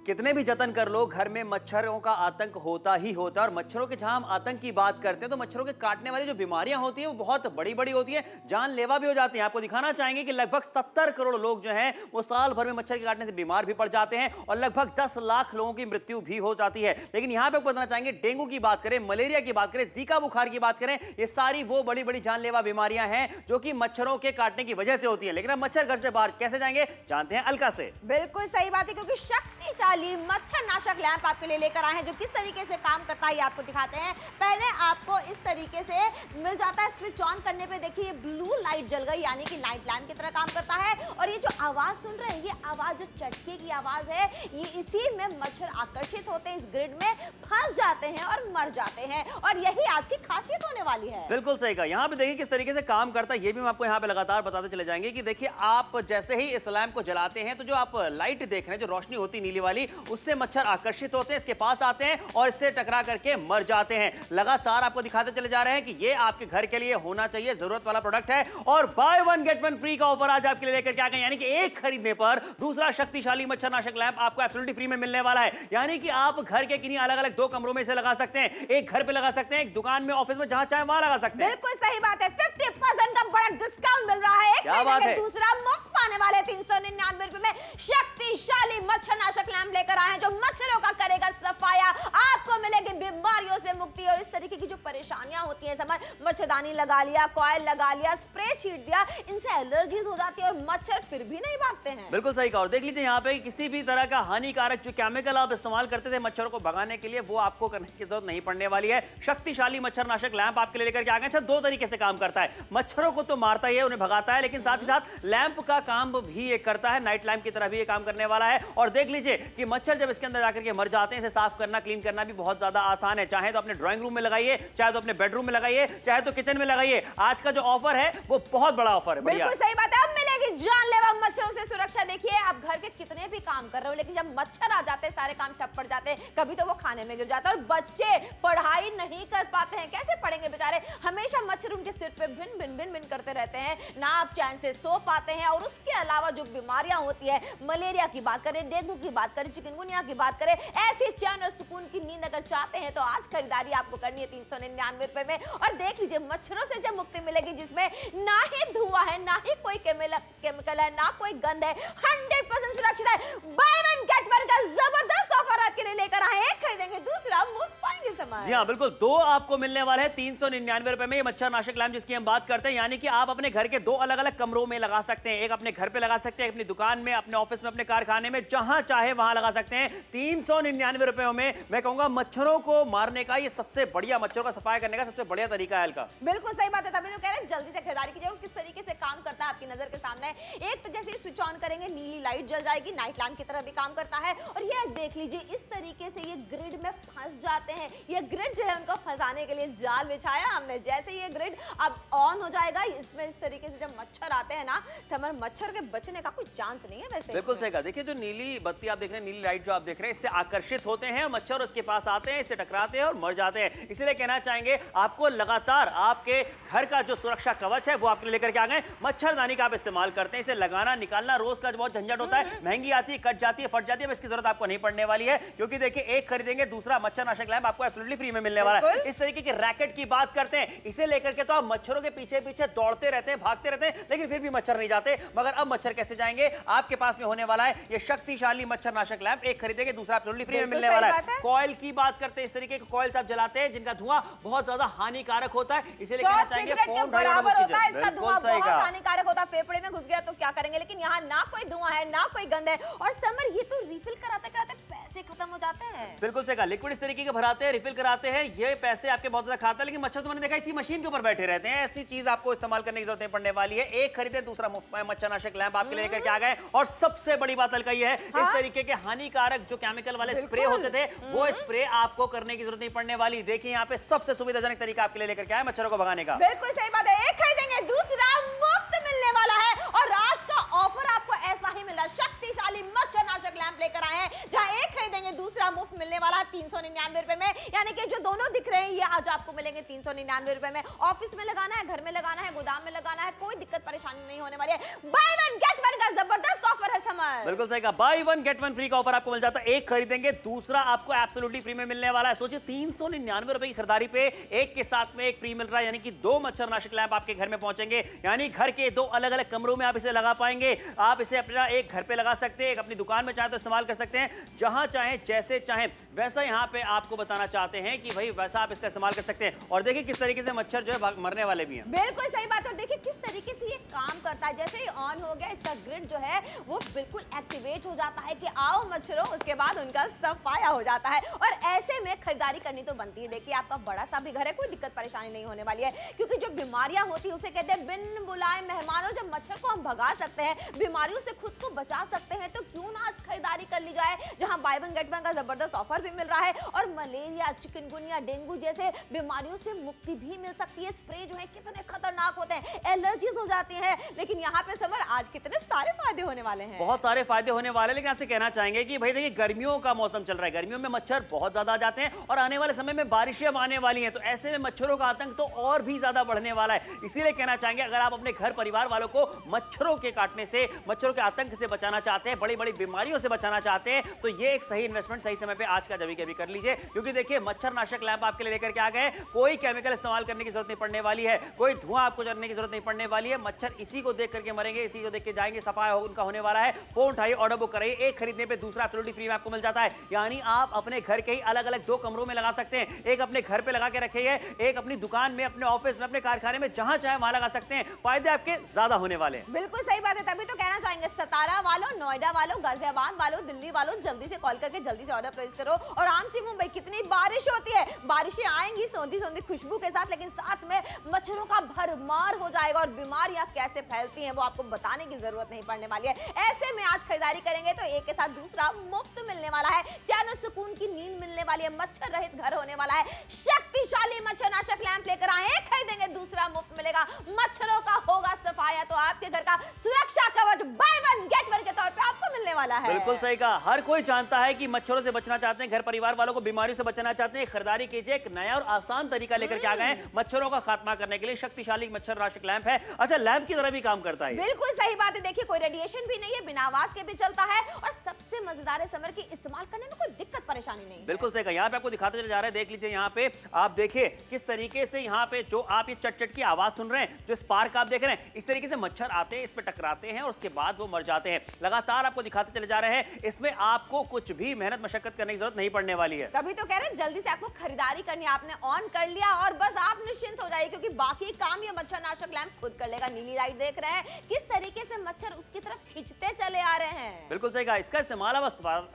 कितने भी जतन कर लो, घर में मच्छरों का आतंक होता ही होता है। और मच्छरों के जहां हम आतंक की बात करते हैं तो मच्छरों के काटने वाली जो बीमारियां होती हैं वो बहुत बड़ी बड़ी होती हैं, जानलेवा भी हो जाती हैं। आपको दिखाना चाहेंगे कि लगभग 70 करोड़ लोग जो हैं वो साल भर में मच्छर के काटने से बीमार भी पड़ जाते हैं और लगभग 10 लाख लोगों की मृत्यु भी हो जाती है। लेकिन यहां पर बताना चाहेंगे, डेंगू की बात करें, मलेरिया की बात करें, जीका बुखार की बात करें, ये सारी वो बड़ी बड़ी जानलेवा बीमारियां हैं जो कि मच्छरों के काटने की वजह से होती है। लेकिन अब मच्छर घर से बाहर कैसे जाएंगे, जानते हैं अलका से। बिल्कुल सही बात है, क्योंकि शक्तिशाली मच्छर नाशक लैंप आपके लिए लेकर आए हैं जो किस तरीके से काम करता है ये आपको दिखाते हैं। पहले आपको इस तरीके से मिल जाता है, स्विच ऑन करने पे देखिए ब्लू लाइट जल गई, यानी कि नाइट लैंप की तरह काम करता है। और ये जो आवाज सुन रहे हैं, ये आवाज जो चटके की आवाज है, ये इसी में मच्छर आकर्षित होते हैं, इस ग्रिड में फंस जाते हैं और मर जाते हैं। और यही आज की खासियत होने वाली है। बिल्कुल सही कहा। यहाँ पे देखिए किस तरीके से काम करता है, ये भी हम आपको यहाँ पे लगातार बताते चले जाएंगे कि देखिए आप जैसे ही इस लैंप को जलाते हैं तो जो आप लाइट देख रहे हैं, जो रोशनी होती है नीली वाली, उससे मच्छर आकर्षित होते हैं, इसके पास आते हैं और इससे टकरा करके मर जाते हैं। लगातार आपको दिखाते चले जा रहे हैं कि ये आपके घर के लिए होना चाहिए, जरूरत वाला प्रोडक्ट है। और by one get one free का ऑफर आज आपके लिए लेकर के आ गए, यानी कि एक खरीदने पर दूसरा शक्तिशाली मच्छरनाशक लैंप आपको एब्सोल्युटली फ्री में मिलने वाला है। यानी कि आप घर के किन्हीं अलग अलग दो कमरों में से लगा सकते हैं, एक घर पे लगा सकते हैं, एक दुकान में, ऑफिस में, जहां चाहे वहां लगा सकते हैं। बिल्कुल सही बात है, 50% का बड़ा डिस्काउंट मिल रहा है। एक खरीदेंगे दूसरा मुफ्त पाने वाले 399 रुपए में शक्तिशाली मच्छरनाशक लैंप लेकर आए हैं जो मच्छरों का करेगा सफाया। आपको मिलेगी बीमारियों से मुक्ति और इस तरीके की जो परेशानियां होती हैं, समझ मच्छरदानी लगा लिया, कॉइल लगा लिया, स्प्रे छीट दिया, इनसे एलर्जीज हो जाती है और मच्छर फिर भी नहीं भागते हैं। बिल्कुल सही कहा। और देख लीजिए यहाँ पे किसी भी तरह का हानिकारक जो केमिकल आप इस्तेमाल करते थे मच्छरों को भगाने के लिए, वो आपको करने की जरूरत नहीं पड़ने वाली है। शक्तिशाली मच्छरनाशक लैंप आपके लिए लेकर के आ गए। अच्छा, दो तरीके से काम करता है, मच्छरों को तो मारता ही है, उन्हें भगाता है, लेकिन साथ ही साथ लैंप का काम भी ये करता है, नाइट लैंप की तरह भी ये काम करने वाला है। और देख लीजिए कि मच्छर जब इसके अंदर जाकर के मर जाते हैं, इसे साफ करना, क्लीन करना भी बहुत ज्यादा आसान है। चाहे तो अपने ड्राइंग रूम में लगाइए, चाहे तो अपने बेडरूम में लगाइए, चाहे तो किचन में लगाइए। आज का जो ऑफर है वो बहुत बड़ा ऑफर है। बिल्कुल सही बात है, अब मिलेगी जानलेवा मच्छरों से सुरक्षा। देखिए आप घर के कितने भी काम कर रहे हो, लेकिन जब मच्छर आ जाते हैं सारे काम ठप पड़ जाते हैं। कभी तो वो खाने में गिर जाता है और बच्चे पढ़ाई नहीं कर पाते हैं, कैसे पढ़ेंगे बेचारे। हमेशा मच्छर उनके सिर पे भिन भिन भिन भिन करते रहते हैं, ना आप चैन से सो पाते हैं। और उसके अलावा जो बीमारियां होती है, मलेरिया की बात करें, डेंगू की बात करें, चिकनगुनिया की बात करें, ऐसी चैन और सुकून की नींद अगर चाहते हैं तो आज खरीदारी आपको करनी है 399 रुपए में। और देख लीजिए मच्छरों से जब मुक्ति मिलेगी, जिसमें ना ही धुआं है, ना ही कोई केमिकल है, ना कोई गंध है, 100% सुरक्षित है। बाय वन गेट वन का जबरदस्त ऑफर आपके लिए लेकर आए हैं, एक खरीदेंगे दूसरा मुफ्त पाएंगे सामान। जी हाँ, बिल्कुल, दो आपको मिलने वाले हैं 399 रुपए में। ये मच्छरनाशक लैंप जिसकी हम बात करते हैं, यानी कि आप अपने घर के दो अलग अलग कमरों में लगा सकते हैं, एक अपने घर पे लगा सकते हैं, अपनी दुकान में, अपने ऑफिस में, अपने कारखाने में, जहां चाहे वहां लगा सकते हैं। 399 रुपए में मैं कहूंगा मच्छरों को मारने का ये सबसे बढ़िया, मच्छरों का सफाई करने का सबसे बढ़िया तरीका है अलका। बिल्कुल सही बात है, तभी तो कह रहे हैं जल्दी से खरीदारी कीजिए। और किस तरीके से काम करता है आपकी नजर के सामने। एक तो जैसे स्विच ऑन करेंगे नीली लाइट जल जाएगी, नाइट लैंप की तरह भी काम करता है। और ये देख लीजिए इस तरीके से ये ग्रिड में फंस जाते हैं। ये ग्रिड जो है उनको फंसाने के लिए जाल बिछाया हमने। जैसे ये ग्रिड अब ऑन हो जाएगा, इसमें इस तरीके से जब मच्छर आते हैं ना, समर मच्छर के बचने का कोई चांस नहीं है वैसे। बिल्कुल सही कहा। देखिए जो नीली बत्ती आप देख रहे हैं, नीली लाइट जो आप देख रहे हैं, इससे आकर्षित होते हैं मच्छर, उसके पास आते हैं, इससे टकराते हैं और मर जाते हैं। इसीलिए कहना चाहेंगे आपको लगातार आपके घर का जो सुरक्षा कवच है वो आपके लेकर के आ गए। मच्छरदानी का आप इस्तेमाल करते हैं, इसे लगाना निकालना रोज का बहुत झंझट होता है, महंगी आती है, कट जाती है, फट जाती है, इसकी जरूरत आपको नहीं पड़ने वाली है, क्योंकि देखिए एक खरीदेंगे दूसरा मच्छरनाशक लैंप आपको एब्सोल्युटली फ्री में मिलने वाला है। इस तरीके के रैकेट की बात करते हैं, इसे लेकर के तो आप मच्छरों के पीछे पीछे दौड़ते रहते हैं, भागते रहते हैं, लेकिन फिर भी मच्छर नहीं जाते। मगर अब मच्छर कैसे जाएंगे, आपके पास में होने वाला है ये शक्तिशाली मच्छरनाशक लैंप, एक खरीदेंगे दूसरा एब्सोल्युटली फ्री में मिलने वाला है। कॉइल की बात करते हैं, इस तरीके के कॉइल्स आप जलाते हैं जिनका धुआं बहुत ज्यादा हानिकारक होता है, इसीलिए कहना चाहेंगे फोन बराबर होता है, इसका धुआं बहुत हानिकारक होता है, फेफड़े में घुस गया तो क्या करेंगे। लेकिन यहाँ ना कोई धुआं है, ना कोई गंध है। और समर ये तो रिफिल कराते कराते पैसे खत्म हो जाते हैं। बिल्कुल सही कहा, लिक्विड इस तरीके के भराते हैं, रिफिल कराते हैं, ये पैसे आपके बहुत ज्यादा खाता है, लेकिन मच्छर तो मैंने देखा इसी मशीन के ऊपर बैठे रहते हैं। ऐसी चीज आपको इस्तेमाल करने की जरूरत नहीं पड़ने वाली है। एक खरीदे दूसरा मुफ्त मच्छरनाशक लैंप आपके लेकर के आ गए। और सबसे बड़ी बात अलका ये है, इस तरीके के हानिकारक जो केमिकल वाले स्प्रे होते थे, वो स्प्रे आपको करने की जरूरत नहीं पड़ने वाली। देखिए यहाँ पे सबसे सुविधाजनक तरीका आपके लिए लेकर के आए मच्छरों को भगाने का। बिल्कुल सही बात है, एक खरीदेंगे दूसरा मुफ्त मिलने वाला है। और आज का ऑफर आपको ऐसा ही मिल रहा है, शक्तिशाली मच्छरनाशक लैंप लेकर आए हैं, जहां एक खरीदेंगे दूसरा मुफ्त मिलने वाला है 399 रुपए में। यानी कि जो दोनों दिख रहे हैं ये आज आपको मिलेंगे 399 रुपए में। ऑफिस में लगाना है, घर में लगाना है, गोदाम में लगाना है, कोई दिक्कत परेशानी नहीं होने वाली है। बाय वन गेट वन का जबरदस्त ऑफर है। समर। बिल्कुल सही कहा, बाय 1 गेट 1 फ्री का ऑफर आपको मिल जाता है। एक खरीदेंगे दूसरा आपको एब्सोल्युटली फ्री में मिलने वाला है। सोचिए 399 रुपए की खरीदारी पे एक के साथ में एक फ्री मिल रहा है, यानी कि 2 मच्छरनाशक लैंप आपके घर में पहुंचेंगे, यानी घर के 2 अलग अलग कमरों में आप इसे लगा पाएंगे। आप इसे अपना एक घर पे लगा सकते हैं, एक अपनी दुकान में चाहे तो इस्तेमाल कर सकते हैं, जहां चाहे जैसे चाहे वैसा यहाँ पे आपको बताना चाहते हैं कि भाई वैसा आप इसका इस्तेमाल कर सकते हैं। और देखिए किस तरीके से मच्छर जो है मरने वाले भी हैं। बिल्कुल सही बात है। और देखिए किस तरीके से ये काम करता है, जैसे ही ऑन हो गया इसका ग्रिड जो है वो बिल्कुल एक्टिवेट हो जाता है कि आओ मच्छरों, उसके बाद उनका सफाया हो जाता है। और ऐसे में खरीदारी करनी तो बनती है। देखिए आपका बड़ा सा भी घर है, कोई दिक्कत परेशानी नहीं होने वाली है, क्योंकि जो बीमारियां होती है उसे कहते हैं बिन बुलाए मेहमान। और जब मच्छर को हम भगा सकते हैं, बीमारियों से खुद को बचा सकते हैं, तो क्यों ना आज खरीदारी कर ली जाए, जहां बाय 1 गेट 1 का जबरदस्त ऑफर भी मिल रहा है और मलेरिया, चिकनगुनिया, डेंगू जैसे बीमारियों से मुक्ति भी मिल सकती है। स्प्रे जो है कितने खतरनाक होते हैं, एलर्जीज हो जाती हैं, लेकिन यहाँ पे समर आज कितने सारे फायदे होने वाले हैं। बहुत सारे फायदे होने वाले हैं, लेकिन आपसे कहना चाहेंगे कि भाई देखिए गर्मियों का मौसम चल रहा है, गर्मियों में मच्छर बहुत ज्यादा आ जाते हैं और आने वाले समय में बारिशें आने वाली हैं, तो ऐसे में मच्छरों का आतंक तो और भी ज्यादा बढ़ने वाला है। इसीलिए कहना चाहेंगे अगर आप अपने घर परिवार वालों को मच्छरों के काटने से, मच्छरों के आतंक से बचाना चाहते हैं, बड़ी बड़ी बीमारियों से बचाना चाहते हैं, तो ये एक सही इन्वेस्टमेंट सही समय पे आज का जभी कभी कर लीजिए। क्योंकि देखिए मच्छरनाशक लैंप आपके लिए लेकर के आ गए, कोई केमिकल इस्तेमाल करने की जरूरत नहीं पड़ने वाली है, कोई धुआं आपको जलने की जरूरत नहीं पड़ने वाली है। मच्छर इसी को देख करके मरेंगे, इसी को देख के जाएंगे, सफाया उनका होने वाला है। फोन उठाइए, ऑर्डर बुक कराइए, एक खरीदने पे दूसरा एब्सोल्युटली फ्री में आपको मिल जाता है। यानी आप अपने घर के ही अलग अलग 2 कमरों में लगा सकते हैं, एक अपने घर पे लगा के रखिए, एक अपनी दुकान में, अपने ऑफिस में, अपने कारखाने में, जहां चाहे वहां लगा सकते हैं। फायदे आपके ज्यादा होने वाले हैं। बिल्कुल सही बात है। तभी तो कहना चाहेंगे सतारा वालों, नोएडा वालों, गाजियाबाद वालों, दिल्ली वालों, जल्दी से कॉल करके जल्दी से ऑर्डर प्लेस करो। और आमची मुंबई कितनी बारिश होती है, बारिशें आएंगी सौंधी सौंधी खुशबू के साथ, लेकिन साथ में मच्छरों का भरमार हो जाएगा और बीमारियां कैसे फैलती हैं वो आपको बताने की जरूरत नहीं पड़ने वाली है। ऐसे में आज खरीदारी करेंगे तो एक के साथ दूसरा मुफ्त मिलने वाला है, चैन और सुकून की नींद मिलने वाली है, मच्छर रहित घर होने वाला है। शक्तिशाली मच्छरनाशक लैंप लेकर आए, खरीदेंगे दूसरा मुफ्त मिलेगा, मच्छरों का होगा सफाया, तो आपके घर का सुरक्षा कवच बाय 1 गेट 1 के तौर पे आपको मिलने वाला है। बिल्कुल सही कहा, हर कोई जानता है कि मच्छरों से बचना चाहते हैं, घर परिवार वालों को बीमारियों से बचाना चाहते हैं। खरीदारी कीजिए, एक नया और आसान तरीका लेकर के आ गए हैं मच्छरों का खात्मा करने के लिए। शक्तिशाली मच्छरनाशक लैंप है। अच्छा, लैंप की तरह भी काम करता है। बिल्कुल सही बात है। देखिए कोई रेडिएशन भी नहीं है, बिना आवाज के भी चलता है, और सबसे मजेदार है समर की इस्तेमाल करने में कोई दिक्कत परेशानी नहीं है। बिल्कुल सही कहा, यहाँ पे आपको दिखाते चले जा रहे हैं, देख लीजिए यहाँ पे आप देखिए किस तरीके से यहाँ पे जो आप ये चट चट की आवाज सुन रहे हैं, जो स्पार्क आप देख रहे हैं, इस तरीके से मच्छर आते हैं, इस पे टकराते हैं और उसके बाद वो मर जाते हैं। लगातार आपको दिखाते चले जा रहे हैं, इसमें आपको कुछ भी मेहनत मशक्कत करने की जरूरत नहीं पड़ने वाली है। तभी तो कह रहे हैं जल्दी से आपको खरीदारी करनी है, आपने ऑन कर लिया और बस आप निश्चिंत हो जाइए, क्योंकि बाकी काम ये मच्छरनाशक लैंप खुद कर लेगा। नीली लाइट देख रहे हैं किस तरीके से मच्छर उसकी तरफ खींचते चले आ रहे हैं। बिल्कुल सही कहा, इसका इस्तेमाल आप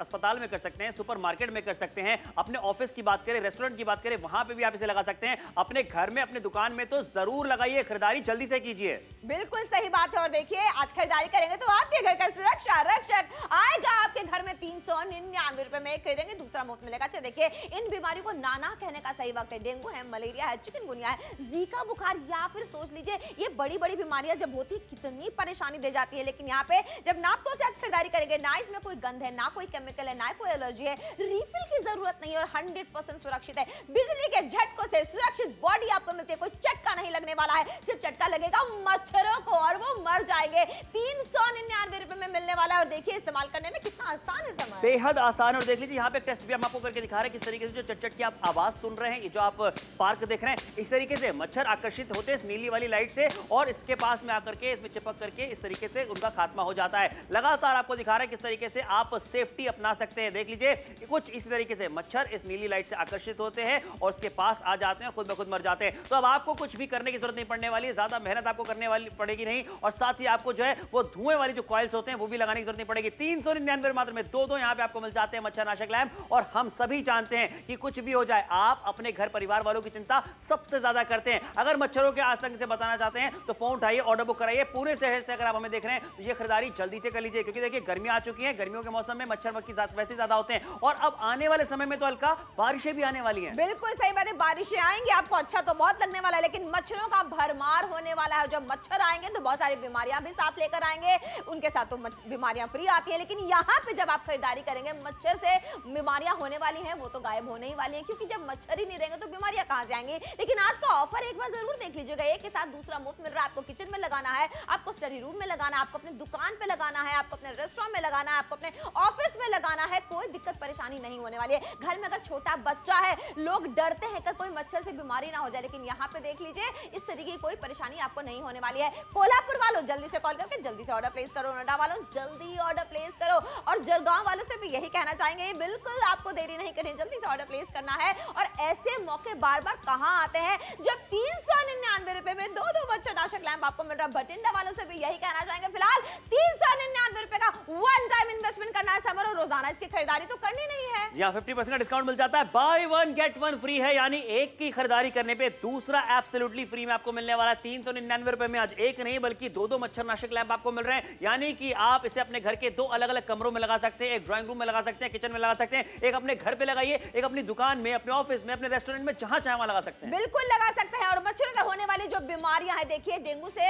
अस्पताल में कर सकते हैं, सुपरमार्केट में कर सकते हैं, अपने ऑफिस की बात करें, रेस्टोरेंट की बात करें, वहां पे भी आप इसे लगा सकते हैं। अपने घर में, अपने दुकान में तो जरूर लगाइए, खरीदारी जल्दी से कीजिए। बिल्कुल सही बात है। और देखिए आज खरीदारी करेंगे तो आपके घर का सुरक्षा रक्षक आएगा आपके घर में। 399 रुपए में एक खरीदेंगे दूसरा मुफ्त मिलेगा। अच्छा देखिए इन बीमारियों को नाना कहने का सही वक्त है। डेंगू है, मलेरिया है, चिकनगुनिया है, जीका बुखार, या फिर सोच लीजिए ये बड़ी बड़ी बीमारियां जब होती है कितनी परेशानी दे जाती है। लेकिन यहाँ पे जब नापतोल से आज खरीदारी करेंगे, ना इसमें कोई गंध है, ना कोई केमिकल है, ना कोई एलर्जी है, रिफिल की जरूरत नहीं है और 100% सुरक्षित है। बिजली के झटकों से सुरक्षित बॉडी आपको मिलती है, कोई चटका नहीं लगने वाला है, सिर्फ चटका लगेगा मच्छरों को और वो मर जाएंगे। 399 रुपए में मिलने वाला है। और देखिए इस्तेमाल करने में कितना आसान है समय, बेहद आसान। और देख लीजिए यहाँ पे टेस्ट भी हम आपको करके दिखा रहे हैं किस तरीके से जो चट चट की आप आवाज सुन रहे हैं, ये जो आप स्पार्क देख रहे हैं, इस तरीके से मच्छर आकर्षित होते हैं इस नीली वाली लाइट से और इसके पास में आकर के, इसमें चिपक करके इस तरीके से उनका खात्मा हो जाता है। लगातार आपको दिखा रहे हैं किस तरीके से आप सेफ्टी अपना सकते हैं। देख लीजिए कुछ इस तरीके से मच्छर इस नीली लाइट से आकर्षित होते हैं और उसके पास आ जाते हैं, खुद ब खुद मर जाते हैं। तो अब आपको कुछ भी करने की जरूरत नहीं पड़ने वाली है, ज्यादा मेहनत आपको करने वाली पड़ेगी नहीं, और साथ ही आपको जो है वो धुएं वाली जो कॉइल्स होते हैं वो भी लगाने की जरूरत नहीं पड़ेगी। 399 मात्र में दो यहाँ पे आपको मिल जाते हैं मच्छरनाशक लैंप। और हम सभी जानते हैं कि कुछ भी हो जाए, आप अपने घर परिवार वालों की चिंता सबसे ज्यादा करते हैं। अगर मच्छरों के आतंक से बताना चाहते हैं तो फोन उठाइए, ऑर्डर बुक कराइए। पूरे शहर से अगर आप हमें देख रहे हैं तो ये खरीदारी जल्दी से कर लीजिए, क्योंकि देखिए गर्मियां आ चुकी हैं, गर्मियों के मौसम में मच्छर मक्खी वैसे ज्यादा होते हैं और अब आने वाले समय में तो हल्का बारिशें भी आने वाली हैं। बिल्कुल सही बात है, बारिशें आएंगी, आपको अच्छा तो बहुत लगने वाला है, लेकिन मच्छरों का भरमार होने वाला है। जब मच्छर आएंगे तो बहुत सारी बीमारियां भी साथ लेकर आएंगे, उनके साथ तो बीमारियां फ्री आती है, लेकिन यहाँ पे जब आप खरीदारी करेंगे मच्छर से बीमारियां होने वाली हैं वो तो गायब होने ही वाली हैं, क्योंकि जब मच्छर ही नहीं रहेंगे तो बीमारियां कहां से आएंगी। लेकिन आज का ऑफर एक बार जरूर देख लीजिएगा, एक के साथ दूसरा मुफ्त मिल रहा है। आपको किचन में लगाना है, आपको स्टडी रूम में लगाना है, आपको अपनी दुकान पे लगाना है, आपको अपने रेस्टोरेंट में लगाना है, आपको अपने ऑफिस में लगाना है, कोई दिक्कत परेशानी नहीं होने वाली है। घर में अगर छोटा बच्चा है, लोग डरते हैं कि कोई मच्छर से बीमारी ना हो जाए, लेकिन यहाँ पे देख लीजिए इस तरीके की कोई परेशानी आपको नहीं होने वाली है। कोल्हापुर वालों जल्दी से कॉल करके जल्दी से ऑर्डर प्लेस करो, नोएडा वालों जल्दी ऑर्डर प्लेस करो, और जलगांव वालों से भी यही कहना चाहेंगे बिल्कुल आपको देरी नहीं करनी, जल्दी से ऑर्डर प्लेस करना है। और ऐसे मौके बार बार कहां आते हैं जब 399 रुपए में दो मच्छरनाशक लैंप आपको मिल रहा है। बठिंडा वालों से भी यही कहना चाहेंगे फिलहाल 399 रुपए का वन टाइम इन्वेस्टमेंट करना है समर, और रोजाना इसकी खरीदारी तो करनी नहीं है। जी हाँ, 50% का डिस्काउंट मिल जाता है, by one get one free है, यानी एक की खरीदारी करने पे दूसरा एब्सोल्युटली फ्री में आपको मिलने वाला है। 399 रुपए में आज एक नहीं बल्कि दो मच्छरनाशक लैंप आपको मिल रहे हैं, यानी कि आप इसे अपने घर के दो अलग अलग कमरों में लगा सकते हैं, एक ड्राइंग रूम में लगा सकते हैं, किचन में लगा सकते हैं, एक अपने घर पे लगाइए, एक अपनी दुकान में, अपने ऑफिस में, अपने रेस्टोरेंट में, जहां चाहे वहां लगा सकते हैं। बिल्कुल लगा सकते हैं। और मच्छरों से होने वाली जो बीमारियां हैं, देखिए डेंगू से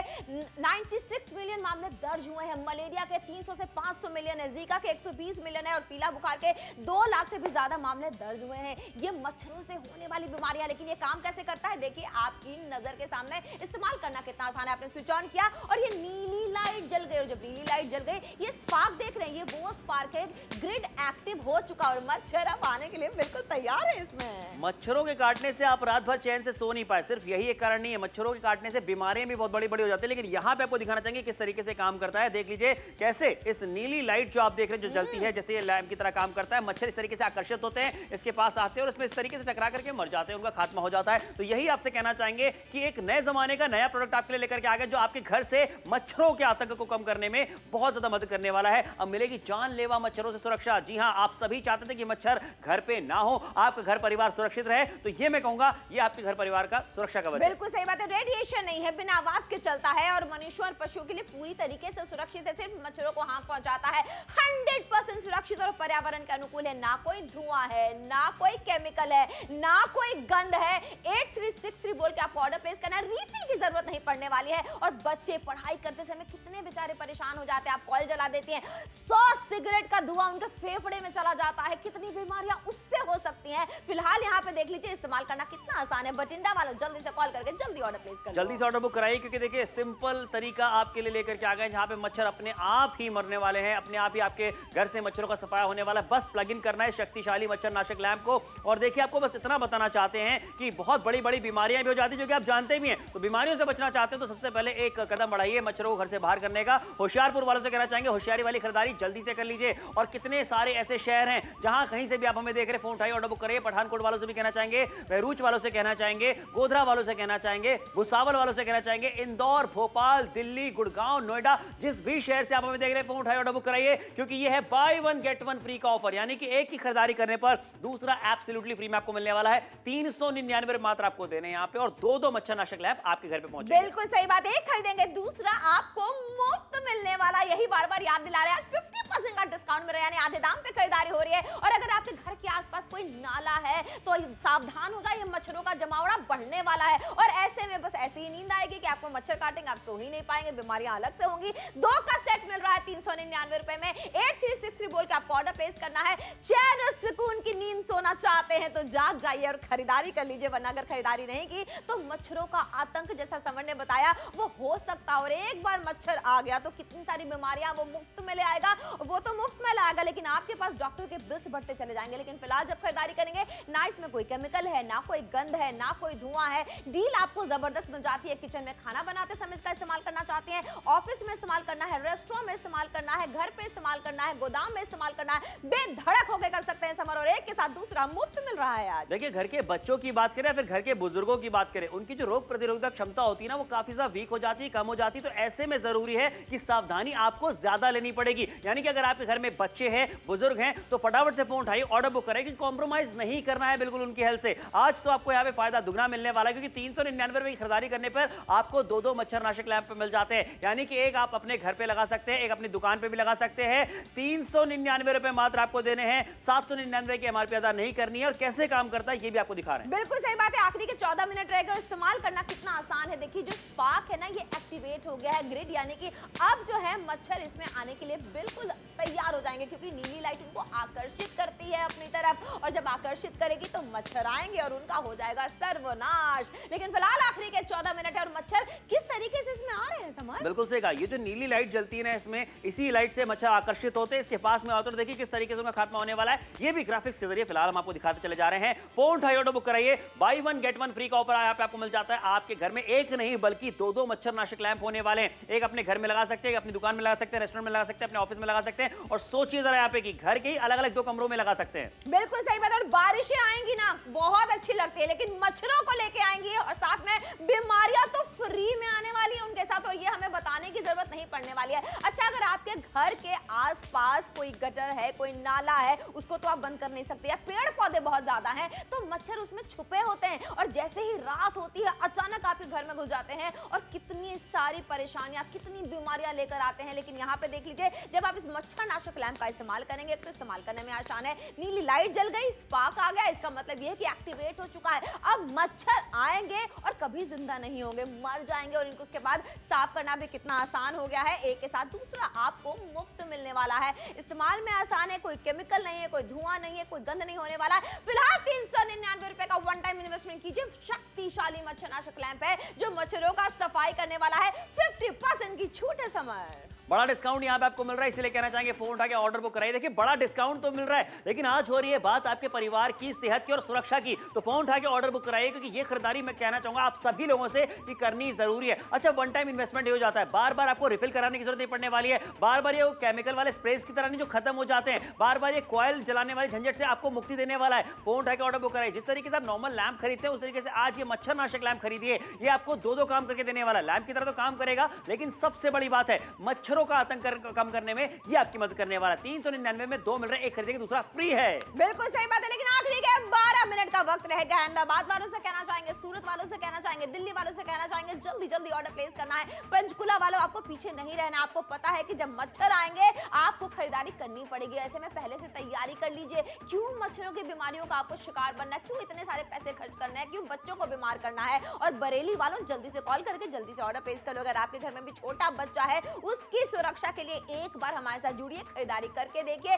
96 मिलियन मामले दर्ज हुए हैं, मलेरिया के 300 से 500 मिलियन है, जीका के 120 मिलियन है, और पीला बुखार के 2 लाख से भी ज्यादा मामले दर्ज हुए हैं। ये मच्छरों से होने वाली बीमारियां, लेकिन ये काम कैसे करता है देखिए आपकी नजर के सामने, इस्तेमाल करना कितना आसान है। आपने स्विच ऑन किया और ये नीली लाइट जल गई, और जब नीली लाइट जल गई, ये स्पार्क देख रहे हैं, ये वो स्पार्क है, ग्रिड एक्टिव हो चुका, और मच्छर अब आने के लिए बिल्कुल तैयार है। इसमें मच्छरों के काटने से आप रात भर चैन से सो नहीं पाए, सिर्फ यही एक कारण नहीं है, मच्छरों के काटने से बीमारियां भी बहुत बड़ी बड़ी हो जाती है। लेकिन यहाँ पे आपको दिखाना चाहेंगे किस तरीके से काम करता है। देख लीजिए कैसे इस नीली लाइट जो आप देख रहे हैं, जो जलती है जैसे ये लैंप की तरह काम करता है। मच्छर इस तरीके से आकर्षित होते हैं, इसके पास आते हैं और इसमें इस तरीके से टकरा करके मर जाते हैं, उनका खात्मा हो जाता है। तो यही आपसे कहना चाहेंगे कि एक नए जमाने का नया प्रोडक्ट आपके लिए लेकर के आ गया, जो आपके घर से मच्छरों के आतंक को कम करने में बहुत ज्यादा मदद करने वाला है। अब मिलेगी जानलेवा मच्छरों से सुरक्षा। जी हां, आप सभी चाहते थे कि मच्छर घर पे ना हो, आपका घर परिवार सुरक्षित रहे, तो ये मैं कहूंगा ये आपके घर परिवार का सुरक्षा कवच है। बिल्कुल सही बात है। रेडिएशन नहीं है, बिना आवाज के चलता है, और मनुष्यों और पशुओं के लिए पूरी तरीके से सुरक्षित है, सिर्फ मच्छरों को हाथ पहुंचाता है। 100% सुरक्षित और पर्यावरण के अनुकूल है, ना कोई धुआं है, ना कोई केमिकल है, ना कोई गंध है। 8363 बोल के आपको ऑर्डर प्लेस करना है, रिफिल की जरूरत नहीं पड़ने वाली है। और बच्चे पढ़ाई करते समय कितने बेचारे परेशान हो जाते हैं, आप कॉल जला देती हैं, 100 सिगरेट का धुआं उनके फेफड़े में चला जाता है, कितनी बीमारियां उससे हो सकती हैं। फिलहाल यहाँ पे देख लीजिए इस्तेमाल करना कितना आसान है। बठिंडा वालों जल्दी से कॉल करके जल्दी ऑर्डर प्लेस कर, जल्दी से ऑर्डर बुक कराइए, क्योंकि देखिए सिंपल तरीका आपके लिए लेकर के आ गए, जहां पे मच्छर अपने आप ही मरने वाले हैं, अपने आप ही आपके घर से मच्छरों का सफाया होने वाला है। बस प्लग इन करना है शक्तिशाली मच्छरनाशक लैंप को। और देखिए आपको बस इतना बताना चाहते हैं कि बहुत बड़ी बड़ी बीमारियां भी हो जाती है, जो कि आप जानते भी हैं। तो बीमारियों से बचना चाहते हैं तो सबसे पहले एक कदम बढ़ाइए मच्छरों को घर से बाहर करने का। होशियारपुर वालों से कहना चाहेंगे होशियारी वाली खरीदारी जल्दी से कर लीजिए। और कितने सारे ऐसे शहर हैं जहां कहीं से भी आप हमें देख रहे हैं, फोन उठाइए, ऑर्डर बुक करिए। पठानकोट वालों से भी कहना चाहेंगे, बहरूच वालों से कहना चाहेंगे, गोधरा वालों से कहना चाहेंगे, भुसावल वालों से कहना चाहेंगे, इंदौर, भोपाल, दिल्ली, गुड़गांव, नोएडा, जिस भी शहर से आप हमें देख रहे हैं, फोन उठाइए, ऑर्डर बुक कराइए, क्योंकि ये है by one get one free का ऑफर, यानी कि एक की खरीदारी करने पर दूसरा एब्सोल्युटली फ्री में आपको मिलने वाला है। 399 मात्र आपको देने हैं यहाँ पे, और दो मच्छरनाशक लैंप आपके घर पे पहुंचे। बिल्कुल सही बात है। एक खरीदेंगे दूसरा आपको मुफ्त मिलने वाला, यही बार बार याद दिला रहे हैं। आज 50% का डिस्काउंट मिल रहा है, यानी आधे दाम पे खरीदारी हो रही है। और अगर आपके घर के आसपास कोई नाला है तो सावधान हो जाइए, मच्छरों का जमावड़ा बढ़ने वाला है। और ऐसे में बस ऐसी ही नींद आएगी कि आपको मच्छर काटेंगे, आप सो ही नहीं पाएंगे, बीमारियां अलग से होंगी। 2 का सेट मिल रहा है 399 रुपए में। 8363 बोल के आपको ऑर्डर प्लेस करना है। चैन और सुकून की नींद सोना चाहते हैं तो जाग जाइए और खरीदारी कर लीजिए, वरना अगर खरीदारी नहीं की तो मच्छरों का आतंक, जैसा समर ने बताया, वो हो सकता है। और एक बार मच्छर आ गया तो कितनी सारी बीमारियां वो मुफ्त में ले आएगा, वो तो मुफ्त में लाएगा, लेकिन आपके पास डॉक्टर के बिल्स बढ़ते चले जाएंगे। लेकिन फिलहाल जब खरीदारी करेंगे, ना इसमें कोई केमिकल है, ना कोई गंध है, ना कोई धुआं है, डील आपको जबरदस्त मिल जाती है। किचन में खाना बनाते समय इसका इस्तेमाल करना चाहते हैं, ऑफिस में इस्तेमाल करना है, रेस्टोरेंट में इस्तेमाल करना है, घर पे इस्तेमाल करना है, गोदाम में इस्तेमाल करना है, बेधड़क होकर कर सकते हैं समर, और एक के साथ दूसरा मुफ्त मिल रहा है आज। देखिए घर के बच्चों की बात करें, फिर घर के बुजुर्गों की बात करें, उनकी जो रोग प्रतिरोधक क्षमता होती है ना, वो काफी ज्यादा वीक हो जाती है, कम हो जाती है। तो ऐसे में जरूरी है कि सावधानी आपको ज्यादा लेनी पड़ेगी। यानी कि अगर आपके घर में बच्चे हैं, बुजुर्ग हैं, तो फटाफट से फोन उठाइए, ऑर्डर बुक करें, कॉम्प्रोमाइज नहीं करना है बिल्कुल उनकी हेल्थ से। आज तो आपको यहाँ पे फायदा दुगना मिलने वाला है, क्योंकि 399 रुपए की खरीदारी करने पर आपको दो मच्छरनाशक लैंप मिल जाते हैं। यानी कि एक आप अपने घर पे लगा सकते हैं, एक अपनी दुकान पे भी लगा सकते हैं। 399 रुपए मात्र आपको देने हैं, 799 की एमआरपी अदा नहीं करनी है। और कैसे काम करता है ये भी आपको दिखा रहे हैं। बिल्कुल सही बात है। आखिरी के 14 मिनट रहेगा और इस्तेमाल करना कितना आसान है। देखिए जो स्पार्क है ना, ये एक्टिवेट हो गया है, ग्रिड, यानी कि अब जो है मच्छर इसमें आने के लिए बिल्कुल तैयार हो जाएंगे, क्योंकि नीली लाइट इनको आकर्षित करती है अपनी तरफ। तरफ और जब आकर्षित करेगी तो मच्छर आएंगे और उनका हो जाएगा सर्वनाश। लेकिन फिलहाल आखिरी के 14 मिनट है और मच्छर किस तरीके से इसमें आ रहे हैं समर? बिल्कुल सही कहा। ये जो नीली लाइट जलती है ना, इसमें इसी लाइट से मच्छर आकर्षित होते हैं। इसके पास में आते देखिए किस तरीके से उनका खात्मा होने वाला है। ये भी ग्राफिक्स के जरिए फिलहाल हम आपको दिखाते चले जा रहे हैं। फोन उठाइए, ऑर्डर बुक कराइए, बाई 1 गेट 1 फ्री का ऑफर यहाँ पे आपको मिल जाता है। आपके घर में एक नहीं बल्कि दो मच्छरनाशक लैंप होने वाले हैं। एक अपने घर में लगा सकते हैं, अपनी दुकान में लगा सकते हैं, रेस्टोरेंट में लगा सकते हैं, अपने ऑफिस में लगा सकते हैं। और सोचिए जरा यहाँ पे कि घर के ही अलग अलग 2 कमरों में लगा सकते हैं। बिल्कुल सही बात। और बारिशें आएंगी ना बहुत अच्छी लगती है, लेकिन मच्छरों को लेके आएंगी और साथ में बीमारियां तो फ्री में आने वाली है उनके साथ, और ये हमें बताने की जरूरत नहीं पड़ने वाली है। अच्छा, अगर आपके घर के आसपास कोई गटर है, कोई नाला है, उसको तो आप बंद कर नहीं सकते, या पेड़ पौधे बहुत ज्यादा हैं तो मच्छर उसमें छुपे होते हैं और जैसे ही रात होती है अचानक आपके घर में घुस जाते हैं और कितनी सारी परेशानियां, कितनी बीमारियां लेकर आते हैं। लेकिन यहाँ पे देख लीजिए, जब आप इस मच्छरनाशक लैंप का इस्तेमाल करेंगे तो इस्तेमाल करने में आसान है। नीली लाइट जल गई, स्पार्क आ गया, इसका मतलब यह है कि एक्टिवेट हो चुका है। अब मच्छर आएंगे और कभी जिंदा नहीं होंगे, मर जाएंगे और इनको उसके बाद साफ करना भी कितना आसान हो गया है। एक के साथ दूसरा आपको मुफ्त मिलने वाला है। इस्तेमाल में आसान है, कोई केमिकल नहीं है, कोई धुआं नहीं है, कोई गंध नहीं होने वाला है। फिलहाल 399 रुपए का वन टाइम इन्वेस्टमेंट कीजिए। शक्तिशाली मच्छरनाशक लैंप है जो मच्छरों का सफाई करने वाला है। 50% की छूट है समर। बड़ा डिस्काउंट यहाँ पे आपको मिल रहा है, इसलिए कहना चाहेंगे फोन उठा के ऑर्डर बुक कराइए। देखिए बड़ा डिस्काउंट तो मिल रहा है, लेकिन आज हो रही है बात आपके परिवार की सेहत की और सुरक्षा की, तो फोन उठा के ऑर्डर बुक कराइए, क्योंकि ये खरीदारी मैं कहना चाहूंगा आप सभी लोगों से कि करनी जरूरी है। अच्छा, वन टाइम इन्वेस्टमेंट हो जाता है, बार बार आपको रिफिल कराने की जरूरत नहीं पड़ने वाली है। बार बार ये केमिकल वाले स्प्रेस की तरह नहीं जो खत्म हो जाते हैं, बार बार ये कॉइल जलाने वाली झंझट से आपको मुक्ति देने वाला है। फोन उठा के ऑर्डर बुक कराइए। जिस तरीके से आप नॉर्मल लैंप खरीदते हैं उस तरीके से आज ये मच्छरनाशक लैंप खरीदिए। ये आपको दो काम करके देने वाला है। लैंप की तरह तो काम करेगा, लेकिन सबसे बड़ी बात है मच्छरों का आतंक कम करने में ये आपकी मदद करने वाला। 399 में 2 मिल रहे हैं, एक खरीदेंगे दूसरा फ्री है। बिल्कुल सही बात है। लेकिन आखिरी के 12 मिनट का वक्त रह गया। अहमदाबाद वालों से कहना चाहेंगे, सूरत वालों से कहना चाहेंगे, दिल्ली वालों से कहना चाहेंगे, जल्दी जल्दी ऑर्डर प्लेस करना है। पंचकुला वालों, आपको पीछे नहीं रहना। आपको पता है कि जब मच्छर आएंगे आपको खरीदारी करनी पड़ेगी। ऐसे में पहले से तैयारी कर लीजिए। क्यों मच्छरों की बीमारियों का आपको शिकार बनना है, क्यों इतने सारे पैसे खर्च करना है, क्यों बच्चों को बीमार करना है। और बरेली वालों, जल्दी से कॉल करके जल्दी से ऑर्डर प्लेस करो। अगर आपके घर में भी छोटा बच्चा है उसकी सुरक्षा के लिए एक बार हमारे साथ जुड़िए, खरीदारी करके देखिए।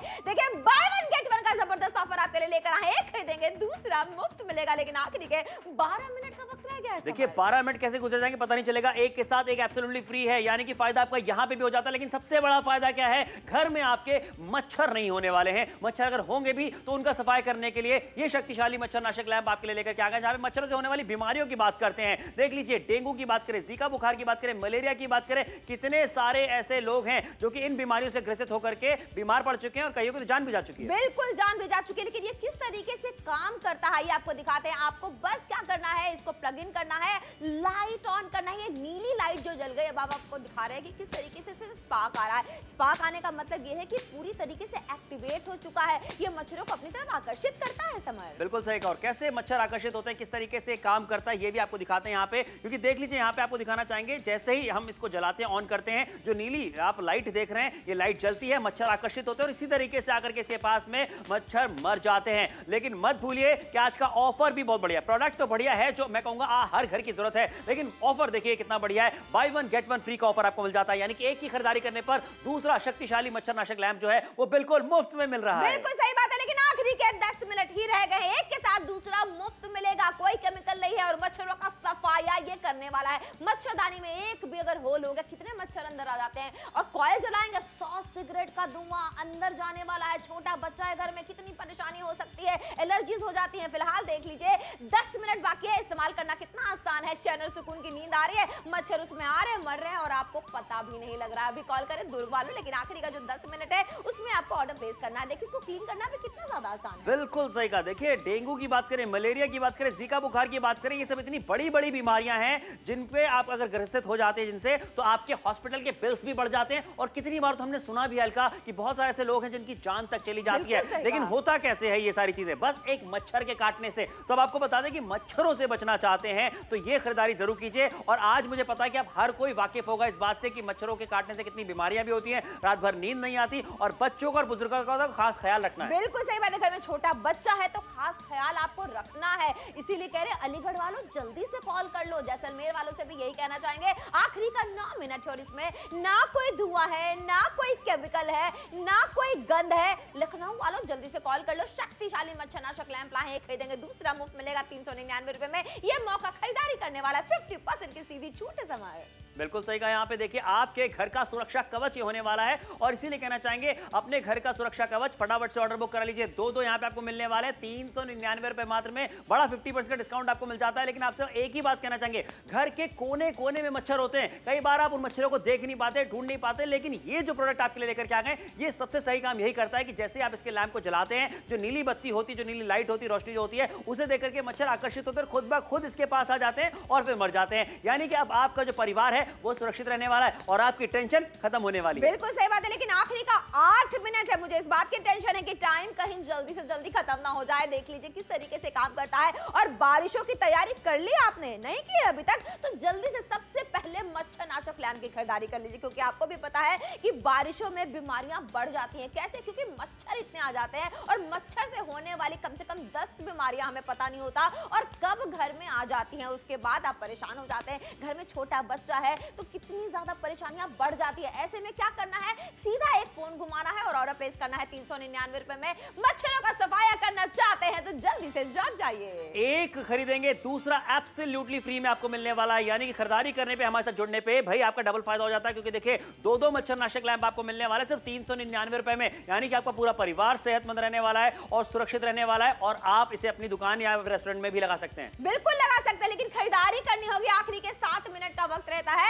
बाय 1 गेट 1 का जबरदस्त ऑफर आपके लिए लेकर आए। एक खरीदेंगे दूसरा मुफ्त मिलेगा। लेकिन आखिरी के 12 मिनट का वक्त रह गया है। देखिए 12 मिनट कैसे गुजर जाएंगे पता नहीं चलेगा। एक के साथ एक एब्सोल्युटली फ्री है, यानी कि फायदा आपका यहां पे भी हो जाता है। लेकिन सबसे बड़ा फायदा क्या है, घर में आपके मच्छर नहीं होने वाले हैं। मच्छर अगर होंगे भी तो उनका सफाई करने के लिए ये शक्तिशाली मच्छरनाशक लैंप आपके लिए लेकर के आ गए, जहां पे मच्छरों से होने वाली बीमारियों की बात करते हैं। देख लीजिए, डेंगू की बात करें, जीका बुखार की बात करें, मलेरिया की बात करें, कितने सारे ऐसे लोग हैं जो कि इन बीमारियों से ग्रसित होकर के बीमार पड़ चुके हैं और कईयों की तो जान भी जा चुकी है। बिल्कुल जान भी जा चुकी है। लेकिन ये किस तरीके से काम करता है ये आपको दिखाते हैं। आपको बस क्या करना है, इसको प्लग इन करना है, लाइट ऑन करना है। ये नीली लाइट जो जल गई, अब आप आपको दिखा रहे हैं कि किस तरीके से सिर्फ स्पार्क आ रहा है। स्पार्क आने का मतलब ये है कि पूरी तरीके से एक्टिवेट हो चुका है। ये मच्छरों को अपनी तरफ आकर्षित करता है समर। बिल्कुल सही कहा। और कैसे मच्छर आकर्षित होते हैं, किस तरीके से काम करता है, ये भी आपको दिखाते हैं यहाँ पे। क्योंकि देख लीजिए, यहाँ पे आपको दिखाना चाहेंगे, जैसे ही हम इसको जलाते हैं, ऑन करते हैं, जो नीली आप लाइट देख रहे हैं, ये लाइट जलती है, मच्छर आकर्षित होते हैं और इसी तरीके से आकर के इसके पास में मच्छर मर जाते हैं। लेकिन मत भूलिए कि आज का ऑफर भी बहुत बढ़िया, प्रोडक्ट तो बढ़िया है, जो मैं कहूंगा हर घर की जरूरत है, लेकिन ऑफर देखिए कितना बढ़िया है। बाय 1 गेट 1 फ्री का ऑफर आपको मिल जाता है, यानी कि एक की खरीदारी करने पर दूसरा शक्तिशाली मच्छरनाशक लैंप जो है वो बिल्कुल मुफ्त में मिल रहा है। बिल्कुल सही बात है। लेकिन आखिरी के 10 मिनट ही रह गए हैं, एक के साथ दूसरा मुफ्त मिलेगा। कोई केमिकल नहीं है और मच्छरों का सफाया ये करने वाला है। मच्छरदानी में एक भी अगर होल हो गया, कितने मच्छर अंदर आ जाते हैं। और कॉइल जलाएंगे, 100 सिगरेट का धुआं अंदर जाने वाला है। छोटा बच्चा है घर में, कितनी परेशानी हो सकती है, एलर्जीज हो जाती है। फिलहाल देख लीजिए, 10 मिनट बाकी है, इस्तेमाल करना कितना आसान है। चैनल सुकून की नींद आ रही है, मच्छर उसमें आ रहे हैं, मर रहे हैं और आपको पता भी नहीं लग रहा। अभी कॉल करें दुर्ग वालों। लेकिन आखिरी का जो 10 मिनट है उसमें आपको ऑर्डर प्लेस करना है। देखिए, इसको क्लीन करना भी कितना ज्यादा आसान है। बिल्कुल सही कहा। देखिए, डेंगू की बात करें, मलेरिया की बात करें, जीका बुखार की बात करें, ये सब इतनी बड़ी बड़ी बीमारियां हैं जिन पे आप अगर ग्रसित हो जाते हैं जिनसे, तो आपके हॉस्पिटल के बिल्स भी बढ़ जाते हैं। और कितनी बार तो हमने सुना भी हल्का कि बहुत सारे ऐसे लोग हैं जिनकी जान तक चली जाती है। लेकिन होता कैसे है ये सारी चीजें, बस बस एक मच्छर के काटने से। तो अब आपको बता दें कि मच्छरों से बचना चाहते हैं तो ये खरीदारी जरूर कीजिए। और आज मुझे पता है कि आप हर कोई वाकिफ होगा इस बात से कि मच्छरों के काटने से कितनी बीमारियां भी होती हैं, रात भर नींद नहीं आती, और बच्चों का और बुजुर्गों का तो खास ख्याल रखना है। बिल्कुल सही बात है, घर में छोटा बच्चा है तो खास ख्याल आपको रखना है। इसीलिए कह रहे अलीगढ़ वालों जल्दी से कॉल कर लो। जैसलमेर वालों से भी यही कहना चाहेंगे, आखिरी का 9 मिनट और इसमें ना कोई धुआं है, ना कोई केमिकल है, ना कोई गंध है। लखनऊ वालों जल्दी से कॉल कर लो। शक्तिशाली मच्छरनाशक लैंप लाए, खरीदेंगे दूसरा मुफ्त मिलेगा 399 रुपए में। ये मौका खरीदारी करने वाला 50% की सीधी छूट है। समय बिल्कुल सही कहा। यहाँ पे देखिए आपके घर का सुरक्षा कवच ये होने वाला है, और इसीलिए कहना चाहेंगे अपने घर का सुरक्षा कवच फटाफट से ऑर्डर बुक करा लीजिए। दो यहाँ पे आपको मिलने वाले हैं 399 रुपए मात्र में। बड़ा 50% का डिस्काउंट आपको मिल जाता है। लेकिन आपसे एक ही बात कहना चाहेंगे, घर के कोने कोने में मच्छर होते हैं, कई बार आप उन मच्छरों को देख नहीं पाते, ढूंढ नहीं पाते, लेकिन ये जो प्रोडक्ट आपके लिए लेकर के आ गए, ये सबसे सही काम यही करता है कि जैसे आप इसके लैंप को जलाते हैं, जो नीली बत्ती होती है, जो नीली लाइट होती है, रोशनी जो होती है, उसे देख करके मच्छर आकर्षित होकर खुद ब खुद इसके पास आ जाते हैं और फिर मर जाते हैं। यानी कि अब आपका जो परिवार है वो सुरक्षित रहने वाला है और आपकी टेंशन खत्म होने वाली है। बिल्कुल सही बात है, लेकिन आखिरी का 8 मिनट है। मुझे इस बात की टेंशन है कि टाइम कहीं जल्दी से जल्दी खत्म ना हो जाए। देख लीजिए किस तरीके से काम करता है। और बारिशों की तैयारी कर ली आपने, नहीं की है अभी तक, तो जल्दी से सबसे पहले मच्छरनाशक लैंप की खरीदारी कर लीजिए। क्योंकि आपको भी पता है कि बारिशों में बीमारियां बढ़ जाती हैं। कैसे? क्योंकि मच्छर इतने आ जाते हैं, और मच्छर से होने वाली कम से कम 10 बीमारियां हमें पता नहीं होता, और कब घर में आ जाती हैं उसके बाद आप परेशान हो जाते हैं। घर में छोटा बच्चा है तो कितनी ज्यादा परेशानियां बढ़ जाती है। ऐसे में क्या करना है, सीधा एक फोन घुमाना है और ऑर्डर प्लेस करना है 399 रुपए में। मच्छरों का सफाया करना चाहते हैं तो जल्दी से जाग जाइए। एक खरीदेंगे दूसरा एब्सोल्युटली फ्री में आपको मिलने वाला है। यानी कि खरीदारी करने पे, हमारे साथ जुड़ने पे भाई आपका डबल फायदा हो जाता है। क्योंकि देखिए दो मच्छरनाशक लैंप आपको मिलने वाला है सिर्फ 399 रुपए में। यानी कि आपका पूरा परिवार सेहतमंद रहने वाला है और सुरक्षित रहने वाला है, और आप इसे अपनी दुकान या रेस्टोरेंट में भी लगा सकते हैं। बिल्कुल लगा सकते हैं, लेकिन खरीदारी करनी होगी। आखिरी के 7 मिनट का वक्त रहता है।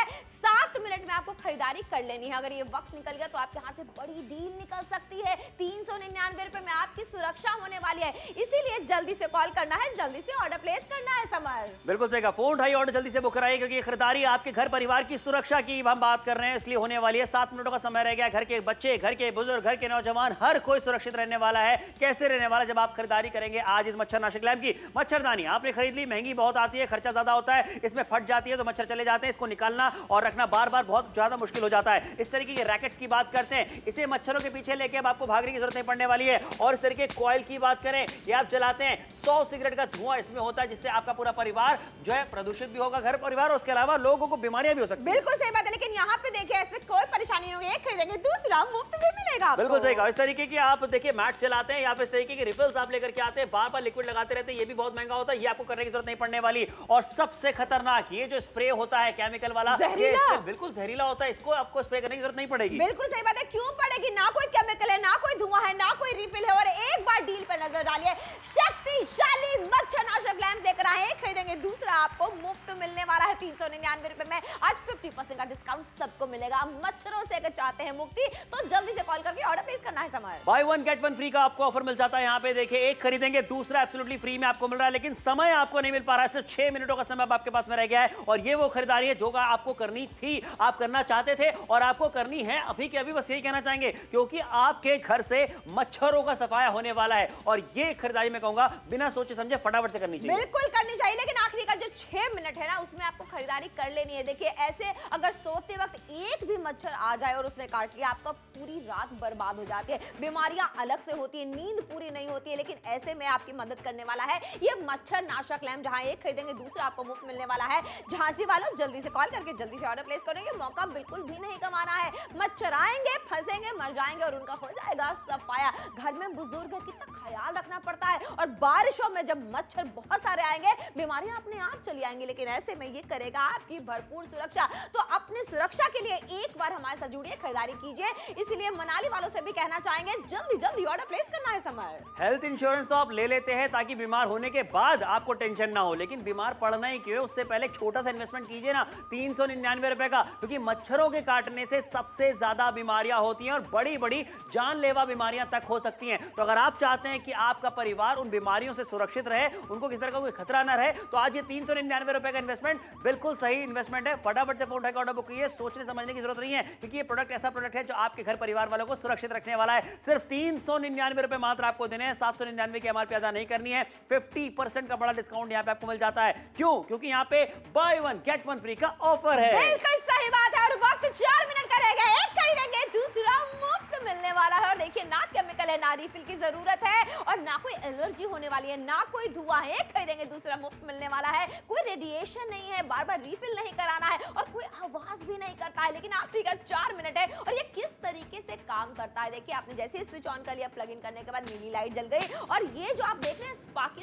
7 मिनट में आपको खरीदारी कर लेनी है। अगर ये वक्त निकल गया तो आपके हाथ से बड़ी डील निकल सकती है। 399 रुपए में आपकी सुरक्षा होने वाली है। इसीलिए जल्दी से कॉल करना है, जल्दी से ऑर्डर प्लेस करना है। समर बिल्कुल सही कहा, फोन उठाइए, ऑर्डर जल्दी से बुक कराइए, क्योंकि ये खरीदारी आपके घर परिवार की सुरक्षा की हम बात कर रहे हैं, इसलिए होने वाली है। 7 मिनटों का समय रह गया। घर के बच्चे, घर के बुजुर्ग, घर के नौजवान, हर कोई सुरक्षित रहने वाला है। कैसे रहने वाला? जब आप खरीदारी करेंगे आज इस मच्छरनाशक लैंप की। मच्छरदानी आपने खरीद ली, महंगी बहुत आती है, खर्चा ज्यादा होता है, इसमें फट जाती है तो मच्छर चले जाते हैं। इसको निकालना और रखना बार बार बहुत ज्यादा मुश्किल हो जाता है। इस तरीके के रैकेट्स की बात करते हैं, इसे मच्छरों के पीछे लेके अब आपको भागने की जरूरत नहीं पड़ने वाली है। और इस तरीके कॉइल की बात करें, ये आप जलाते हैं, 100 सिगरेट का धुआं इसमें होता है, जिससे आपका पूरा परिवार जो है प्रदूषित भी होगा, घर परिवार, और उसके अलावा लोगों को बीमारियां भी हो सकती हैं। बिल्कुल सही बात है, लेकिन यहाँ पे देखिए ऐसे कोई परेशानी नहीं होगी। एक खरीदेंगे दूसरा मुफ्त भी मिलेगा आपको। बिल्कुल सही कहा। इस तरीके की आप देखिए मैट चलाते हैं या फिर इस तरीके की रिफिल्स आप लेकर के आते हैं, बार बार लिक्विड लगाते रहते हैं, ये भी बहुत महंगा होता है, ये आपको करने की जरूरत नहीं पड़ने वाली। और सबसे खतरनाक ये जो स्प्रे होता है केमिकल वाला, ये बिल्कुल जहरीला होता है, इसको आपको स्प्रे करने की जरूरत नहीं पड़ेगी। बिल्कुल सही बात है, क्यों पड़ेगी? ना कोई केमिकल है, ना कोई धुआं है, ना कोई रिफिल है। और एक बार डील पर नजर डालिए, शक्तिशाली मच्छरनाशक लैंप देकर आए, एक खरीदेंगे दूसरा आपको मुफ्त मिलने वाला है 399 रुपए में। आज 50% का डिस्काउंट सबको मिलेगा। मच्छरों से अगर चाहते हैं मुक्ति तो जल्दी से कॉल करके ऑर्डर प्लेस करना है। समय बाय 1 गेट 1 फ्री का आपको ऑफर मिल जाता है। यहाँ पे देखिए एक खरीदेंगे दूसरा एब्सोल्युटली फ्री में आपको मिल रहा है, लेकिन समय आपको नहीं मिल पा रहा है। सिर्फ 6 मिनटों का समय आपके पास में रह गया है, और ये वो खरीदारी है जो आपको करनी थी, आप करना चाहते थे और आपको करनी है अभी के अभी। बस यही कहना चाहेंगे, क्योंकि आपके घर से मच्छरों का सफाया होने वाला है, और ये खरीदारी मैं कहूंगा बिना सोचे समझे फटाफट से करनी चाहिए। बिल्कुल करनी चाहिए, लेकिन आखिरी का जो 6 मिनट है ना, उसमें आपको खरीदारी कर लेनी है। देखिए ऐसे अगर सोते वक्त एक भी मच्छर आ जाए और उसने काट लिया, आपका पूरी रात बर्बाद हो जाती है। बीमारियां अलग से होती है, नींद पूरी नहीं होती है, लेकिन ऐसे में आपकी मदद करने वाला है ये मच्छर नाशक लैंप। जहां एक खरीदेंगे दूसरा आपको मुफ्त मिलने वाला है। झांसी वालों जल्दी से कॉल करके जल्दी से ऑर्डर प्लेस करो। ये मौका बिल्कुल भी नहीं कमाना है। मच्छर आएंगे, फंसेंगे, मर जाएंगे और उनका हो जाएगा सफाया। घर में बुजुर्ग कितना ख्याल रखना पड़ता है, और बारिशों में जब मच्छर बहुत सारे आएंगे, बीमारियां अपने आप चली आएंगी। लेकिन ऐसे में ये करेगा आपकी भरपूर सुरक्षा। तो अपनी सुरक्षा के लिए एक बार हमारे साथ जुड़िए, खरीदारी कीजिए। इसलिए मनाली वालों से भी कहना चाहेंगे, जल्दी जल्दी ऑर्डर प्लेस करना है। समर हेल्थ इंश्योरेंस तो आप ले लेते हैं ताकि बीमार होने के बाद आपको टेंशन ना हो, लेकिन बीमार पड़ना ही क्यों है, उससे पहले एक छोटा सा इन्वेस्टमेंट कीजिए ना 399 रुपए का। क्योंकि मच्छरों के काटने से सबसे ज्यादा बीमारियां होती हैं और बड़ी बड़ी जानलेवा बीमारियां तक हो सकती हैं। तो अगर आप चाहते हैं कि आपका परिवार उन बीमारियों से सुरक्षित रहे, उनको किसी तरह का कोई खतरा ना रहे, तो आज ये 399 रुपए का इन्वेस्टमेंट बिल्कुल सही इन्वेस्टमेंट है। फटाफट से फोन उठाकर ऑर्डर बुक कीजिए, सोचने समझने की जरूरत नहीं है, क्योंकि ये प्रोडक्ट ऐसा प्रोडक्ट है जो आपके घर परिवार वालों को सुरक्षित रखने वाला है। सिर्फ 399 रुपए मात्र आपको देने हैं, 799 की एमआरपी अदा नहीं करनी है। 50% का बड़ा डिस्काउंट यहाँ पे आपको मिल जाता है। क्यों? क्योंकि यहाँ पे by one get one free का ऑफर है। बिल्कुल सही बात है, और वक्त 4 मिनट का रह गया। एक खरीदेंगे दूसरा मुफ्त मिलने वाला है। और देखिए, ना केमिकल है, ना रिफिल की जरूरत है, और ना कोई एलर्जी होने वाली है, ना कोई धुआं है। एक खरीदेंगे दूसरा मुफ्त मिलने वाला है। कोई रेडिएशन नहीं है, बार बार रिफिल नहीं कराना है, और कोई आवाज भी नहीं करता है। लेकिन आखिरी का 4 मिनट है, और ये किस तरीके से काम करता है देखिए। आपने जैसे ही स्विच ऑन कर लिया, प्लग इन करने के बाद नीली लाइट जल गई। और ये जो आप देख रहे हैं स्पार्क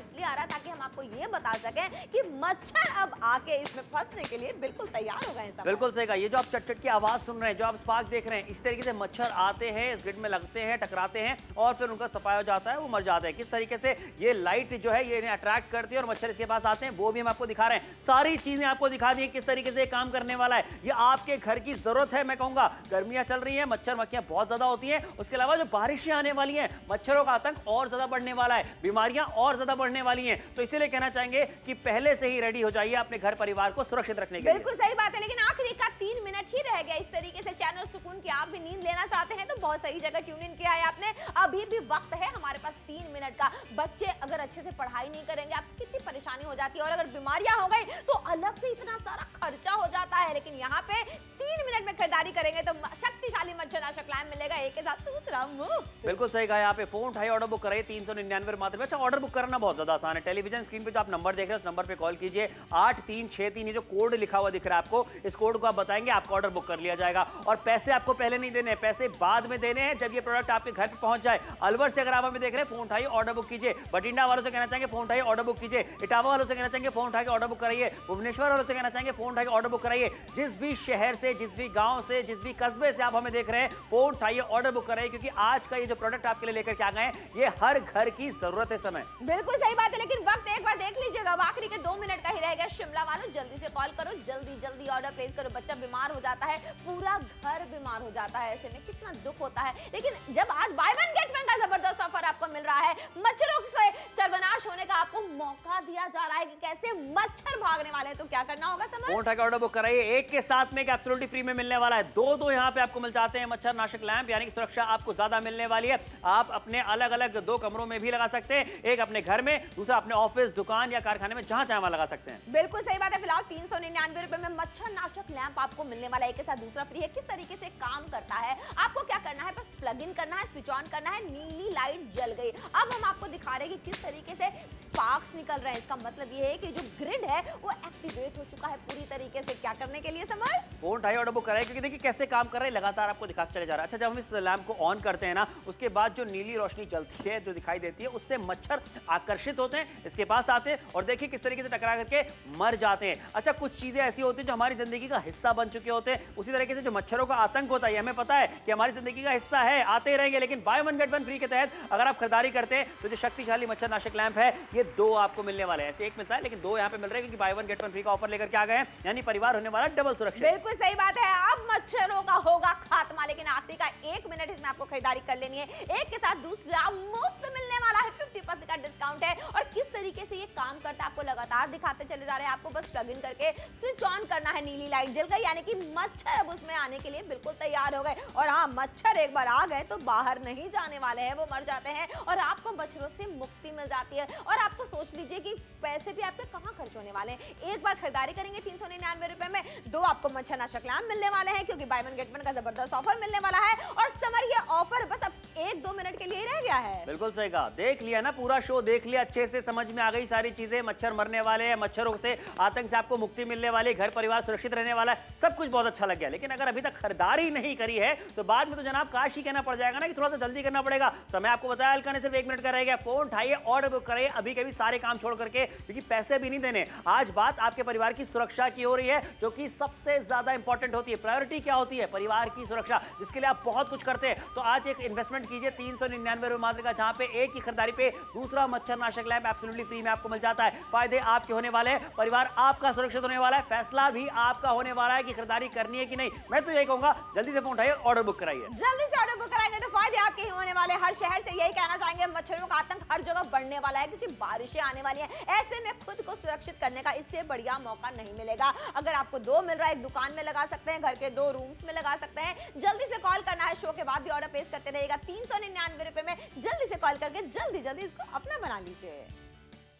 इसलिए आ रहा है ताकि हम आपको ये बता सकें कि मच्छर अब आके इसमें फंसने के लिए बिल्कुल तैयार हो गए हैं। बिल्कुल सही कहा। ये जो आप चट-चट की आवाज सुन रहे हैं, जो आप स्पार्क देख रहे हैं, इस तरीके से मच्छर आते हैं, इस ग्रिड में लगते हैं, टकराते हैं, और फिर उनका सफाया हो जाता है, वो मर जाते हैं। किस तरीके से ये लाइट जो है ये इन्हें अट्रैक्ट करती है और मच्छर इसके पास आते हैं, वो भी हम आपको दिखा रहे हैं। सारी चीजें आपको दिखा दी किस तरीके से काम करने वाला है। ये आपके घर की जरूरत है। मैं कहूंगा गर्मियां चल रही हैं, मच्छर मक्खियां बहुत ज्यादा होती हैं, उसके अलावा जो बारिशें आने वाली हैं, मच्छरों का आतंक और ज्यादा बढ़ने वाला है, बीमारियां और ज्यादा बढ़ने वाली हैं। तो इसीलिए कहना चाहेंगे कि पहले से ही रेडी हो जाइए अपने घर परिवार को सुरक्षित रखने के लिए। बिल्कुल सही बात है, लेकिन आखिरी का 3 मिनट ही रह गया। इस तरीके से चैनल सुकून की आप भी नींद लेना चाहते हैं तो बहुत सही जगह ट्यून इन किया है आपने। अभी भी वक्त है हमारे पास 3 मिनट का। बच्चे अगर अच्छे से पढ़ाई नहीं करेंगे, आप कितनी परेशानी हो जाती है, और अगर बीमारियां हो गई तो अलग से इतना सारा खर्चा हो जाता है। लेकिन यहाँ पे 3 मिनट में खरीदारी करेंगे तो शक्तिशाली मच्छरनाशक लैम्प मिलेगा, एक के साथ दूसरा मुफ्त। बिल्कुल सही कहा। यहाँ पे फोन उठाइए, ऑर्डर बुक कराइए, 399 मात्र में। अच्छा, ऑर्डर बुक करना बहुत ज्यादा आसान है। टेलीविजन स्क्रीन पे जो आप नंबर देख रहे हैं, उस नंबर पे कॉल कीजिए। 8363, ये जो कोड लिखा हुआ दिख रहा है आपको, इस कोड को आप बताएंगे, आपका ऑर्डर बुक कर लिया जाएगा। और पैसे आपको पहले नहीं देने, पैसे बाद में देने हैं, जब ये प्रोडक्ट आपके घर पे पहुंच जाए। अलवर से अगर आप हमें देख रहे हैं, फोन उठाइए, ऑर्डर बुक कीजिए। बठिंडा वालों से कहना चाहेंगे, फोन उठाइए, ऑर्डर बुक कीजिए। इटावा वालों से कहना चाहेंगे, फोन उठाइए, ऑर्डर बुक कराइए। भुवनेश्वर वालों से कहना चाहेंगे, फोन उठाइए, ऑर्डर बुक कराइए। जिस भी शहर से, जिस भी गांव से, जिस भी कस्बे से आप हमें देख रहे हैं, फोन उठाइए, ऑर्डर बुक कराइए, क्योंकि आज का ये जो प्रोडक्ट आपके लिए लेकर के आ गए हैं, ये हर घर की जरूरत है समय। बिल्कुल सही बात है, लेकिन वक्त एक बार देख लीजिएगा, अब आखिरी के 2 मिनट का ही रह गया। शिमला वालों, जल्दी से कॉल करो, जल्दी ऑर्डर प्लेस करो। बच्चा बीमार हो जाता है, पूरा घर बीमार हो जाता है, ऐसे में कितना दुख होता है। लेकिन जब आज बाय वन गेट वन का जबरदस्त ऑफर आपको मिल रहा है, मच्छरों से सर्वनाश होने का आपको मौका दिया जा रहा है कि कैसे मच्छर भागने वाले हैं, तो क्या करना होगा समझ? फोन उठाकर ऑर्डर बुक कराइए। एक के साथ में एक एब्सोल्युटली फ्री में मिलने वाला है। दो यहाँ पे आपको मिल जाते हैं मच्छर नाशक लैंप, यानी कि सुरक्षा आपको ज्यादा मिलने वाली है। आप अपने अलग अलग 2 कमरों में भी लगा सकते हैं, एक अपने घर में, दूसरा अपने ऑफिस, दुकान या कारखाने में, जहां चाहे वहां लगा सकते हैं। बिल्कुल सही बात है। फिलहाल 399 रुपए में मच्छर नाशक लैंप आपको मिलने वाला है, एक के साथ दूसरा फ्री है। किस तरीके से काम करता है, आपको क्या करना है, बस प्लग इन करना है, स्विच ऑन करना है, नीली लाइट जल गई। अब हम आपको दिखा रहे हैं कि किस तरीके से स्पार्क्स निकल रहे हैं। इसका मतलब ये है कि जो ग्रिड है वो एक्टिवेट हो चुका है पूरी तरीके से। क्या करने के लिए समझ? फोन उठाइए, ऑर्डर बुक कराइए, क्योंकि देखिए कैसे काम कर रहे हैं, लगातार आपको दिखाते चले जा रहा है। अच्छा, जब हम इस लैंप को ऑन करते हैं ना, उसके बाद जो नीली रोशनी जलती है, जो दिखाई देती है, उससे मच्छर आकर्षित होते हैं, इसके पास आते हैं, और देखिए किस तरीके से टकरा करके मर जाते हैं। अच्छा, कुछ चीजें ऐसी होती हैं जो हमारी जिंदगी का हिस्सा बन चुके होते हैं। उसी तरीके से जो मच्छरों का आतंक होता है, हमें पता है कि हमारी जिंदगी का हिस्सा है, आते ही रहेंगे। लेकिन by one get one free के तहत अगर आप खरीदारी करते हैं तो जो शक्तिशाली मच्छर नाशक लैंप है, ये 2 आपको मिलने वाले हैं। ऐसे एक मिलता है, लेकिन 2 यहाँ पे मिल रहे हैं, क्योंकि by one get one free का ऑफर लेकर के आ गए हैं, यानी परिवार होने वाला डबल सुरक्षित। बिल्कुल सही बात है। अब मच्छरों का होगा खात्मा, लेकिन आखिरी का 1 मिनट इसमें आपको खरीदारी कर लेनी है, एक के साथ दूसरा मुफ्त मिलने वाला है। 50% का डिस्काउंट है। और किस तरीके से ये काम करता है आपको लगातार दिखाते चले जा रहे हैं। आपको बस प्लग इन करके स्विच ऑन करना है, नीली लाइट जल गई, यानी कि मच्छर अब उसमें आने के लिए बिल्कुल तैयार हो गए। और हाँ, मच्छर एक बार आ गए तो बाहर नहीं जाने वाले हैं, वो मर जाते हैं, और आपको मच्छरों से मुक्ति मिल जाती है। और आपको सोच लीजिए कि पैसे भी आपके कहाँ खर्च होने वाले हैं। एक बार खरीदारी करेंगे 399 रुपए में, 2 आपको मच्छर नाशक लैंप मिलने वाले हैं, क्योंकि बाय वन गेट वन का जबरदस्त ऑफर मिलने वाला है। और समर, ये ऑफर बस अब 1-2 मिनट के लिए ही रह गया है। बिल्कुल सही कहा। देख लिया ना, पूरा शो देख लिया, अच्छे से समझ में आ गई सारी चीजें। मच्छर मरने वाले हैं, मच्छरों से आतंक से आपको मुक्ति मिलने वाली, घर परिवार सुरक्षित रहने वाला है, सब कुछ बहुत अच्छा लग गया। लेकिन अगर अभी तक खरीदारी नहीं करी है तो बाद में तो जनाब काश ही कहना पड़ जाएगा ना कि थोड़ा सा जल्दी करना पड़ेगा। समय आपको बताया हल्का ने, सिर्फ 1 मिनट का रह गया। फोन उठाइए, ऑर्डर बुक कराइए अभी के अभी, सारे काम छोड़ करके, क्योंकि पैसे भी नहीं देने। आज बात आपके परिवार की सुरक्षा की हो रही है, जो कि सबसे ज्यादा इंपॉर्टेंट होती है। प्रायोरिटी क्या होती है? परिवार की सुरक्षा, जिसके लिए आप बहुत कुछ करते हैं। तो आज एक इन्वेस्टमेंट विजिट कीजिए 399 रुपए मात्र का, जहां पे एक की खरीदारी पे दूसरा मच्छरनाशक लैंप एब्सोल्युटली फ्री में आपको मिल जाता है। फायदे आपके होने वाले हैं, परिवार आपका सुरक्षित होने वाला है, फैसला भी आपका होने वाला है कि खरीदारी करनी है कि नहीं। मैं तो यही कहूंगा जल्दी से फोन उठाइए और ऑर्डर बुक कराइए। जल्दी से ऑर्डर बुक कराएंगे तो फायदे आपके ही होने वाले हैं। हर शहर से यही कहना चाहेंगे, मच्छरों का आतंक हर जगह बढ़ने वाला है क्योंकि बारिशें आने वाली हैं। ऐसे में खुद को सुरक्षित करने का इससे बढ़िया मौका नहीं मिलेगा। अगर आपको 2 मिल रहा है, एक दुकान में लगा सकते हैं, घर के 2 रूम्स में लगा सकते हैं। जल्दी से कॉल करना है, शो के बाद भी ऑर्डर प्लेस करते रहिएगा 399 रुपए में। जल्दी से कॉल करके जल्दी इसको अपना बना लीजिए।